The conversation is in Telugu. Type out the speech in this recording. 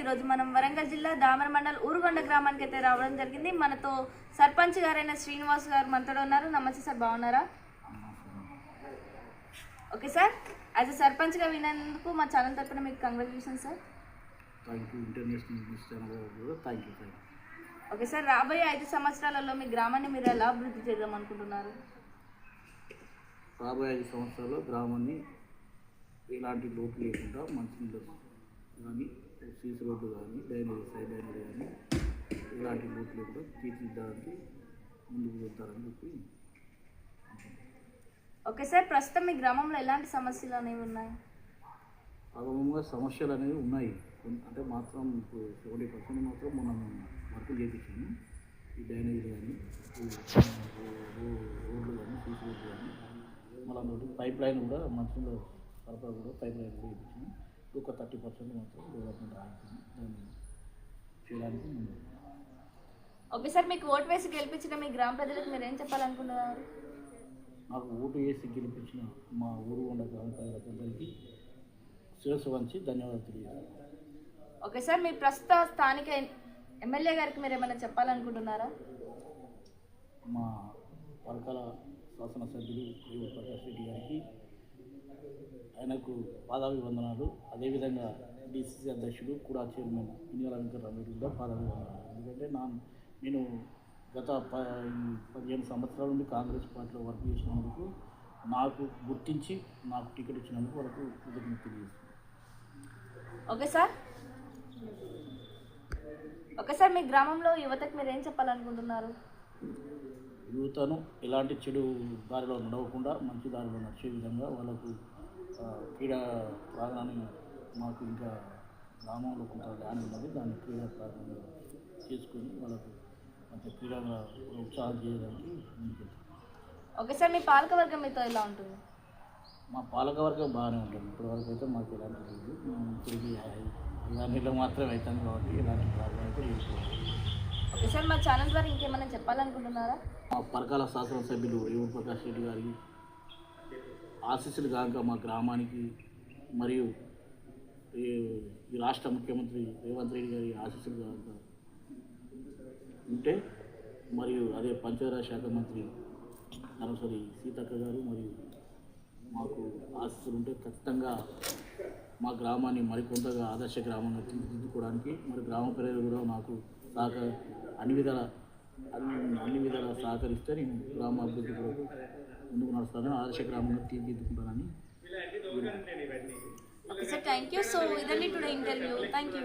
ఈరోజు మనం వరంగల్ జిల్లా దామర మండల్ ఊరుగొండ గ్రామానికి అయితే రావడం జరిగింది. మనతో సర్పంచ్ గారైన శ్రీనివాస్ గారు మనతో ఉన్నారు. నమస్తే సార్, బాగున్నారా? ఓకే సార్, యాజ్ అ సర్పంచ్గా వినేందుకు మా ఛానల్ తరపున మీకు కంగ్రాచులేషన్ సార్. ఓకే సార్, రాబోయే 5 సంవత్సరాలలో మీ గ్రామాన్ని మీరు ఎలా అభివృద్ధి చేద్దాం అనుకుంటున్నారు? రాబోయే 5 సంవత్సరాల్లో గ్రామాన్ని ఎలాంటి లోటు లేకుండా మంచినీళ్ళు కానీ సీసీ రోడ్డు కానీ డ్రైనేజ్ సైడ్ డ్రైనేజ్ కానీ ఎలాంటి లోటు లేకుండా తీర్చిదిద్దడానికి ముందుకు వెళ్తారని చెప్పి. ఓకే సార్, ప్రస్తుతం మీ గ్రామంలో ఎలాంటి సమస్యలు అనేవి ఉన్నాయి? ప్రథమంగా సమస్యలు అనేవి ఉన్నాయి. అంటే మాత్రం ఇప్పుడు 70% మాత్రం మనం వర్కులు చేయించాము. ఈ డ్రైనేజ్ కానీ రోడ్లు కానీ సీసీ రోడ్లు కానీ మళ్ళీ పైప్ లైన్ కూడా మంచిగా సరఫరా కూడా పైప్ లైన్ కూడా చేయించాము. ఒక 30% మాత్రం డెవలప్మెంట్ ఆగుతుంది. దాన్ని చేయడానికి ముందు. ఓకే సార్, మీకు ఓటు వేసి గెలిపించిన మీ గ్రామ ప్రజలకు మీరు ఏం చెప్పాలనుకుంటున్నారు? నాకు ఓటు వేసి గెలిపించిన మా ఊరుగొండ గ్రామ ప్రజలందరికీ శిరస్సు వంచి ధన్యవాదాలు తెలియజేస్తాను. ఓకే సార్, మీ ప్రస్తుత స్థానిక ఎమ్మెల్యే గారికి మీరు ఏమైనా చెప్పాలనుకుంటున్నారా? మా పరకాల శాసనసభ్యులు ప్రకాష్ రెడ్డి గారికి ఆయనకు పాదాభివందనాలు. అదేవిధంగా డిసిసి అధ్యక్షుడు కూడా చైర్మన్ ఇనియాల వెంకటరామరెడ్డి కూడా పాదాభివందనాలు. ఎందుకంటే నేను గత 15 సంవత్సరాల నుండి కాంగ్రెస్ పార్టీలో వర్క్ చేసినందుకు నాకు గుర్తించి నాకు టికెట్ ఇచ్చినందుకు వాళ్ళకు కృతజ్ఞతలు తెలియజేస్తున్నాను. ఓకే సార్, మీ గ్రామంలో యువతకు మీరు ఏం చెప్పాలనుకుంటున్నారు? యువతను ఎలాంటి చెడు దారిలో నడవకుండా మంచి దారిలో నడిచే విధంగా వాళ్ళకు క్రీడా ప్రాంగణాన్ని మాకు ఇంకా గ్రామంలో కొంత ల్యాండ్ ఉన్నది. దాన్ని క్రీడా ప్రాంగణంగా చేసుకొని వాళ్ళకు కొంత క్రీడగా ఉత్సాహం చేయడానికి ముందుకెళ్తాం. ఓకే సార్, మీ పాలకవర్గం మీతో ఎలా ఉంటుంది? మా పాలకవర్గం బాగానే ఉంటుంది. ఇప్పటివరకు అయితే మాకు ఎలాంటి లేదు. తిరిగి 5 నెలలు మాత్రమే అవుతాం కాబట్టి ఎలాంటి ప్రాబ్లం అయితే లేదు. ఓకే సార్, మా ఛానల్ ద్వారా ఇంకేమైనా చెప్పాలనుకుంటున్నారా? మా పరకాల శాసనసభ్యులు ప్రకాష్ రెడ్డి గారికి ఆశీస్సులు కాక మా గ్రామానికి మరియు ఈ రాష్ట్ర ముఖ్యమంత్రి రేవంత్ రెడ్డి గారి ఆశీస్సులు కాక ఉంటే, మరియు అదే పంచాయతీరాజ్ శాఖ మంత్రి నరసరి సీతక్క గారు మరియు మాకు ఆశీస్సులు ఉంటే ఖచ్చితంగా మా గ్రామాన్ని మరికొంతగా ఆదర్శ గ్రామంగా తీర్చిదిద్దుకోవడానికి మరి గ్రామ ప్రజలు కూడా నాకు అన్ని విధాలా సహకరిస్తే నేను గ్రామ అభివృద్ధి కొరకు ముందుకు నడుస్తానని, ఆదర్శ గ్రామంగా తీర్చిదిద్దుకుంటానని. Okay sir, thank you. So ఇదండి టుడే ఇంటర్వ్యూ. Thank you.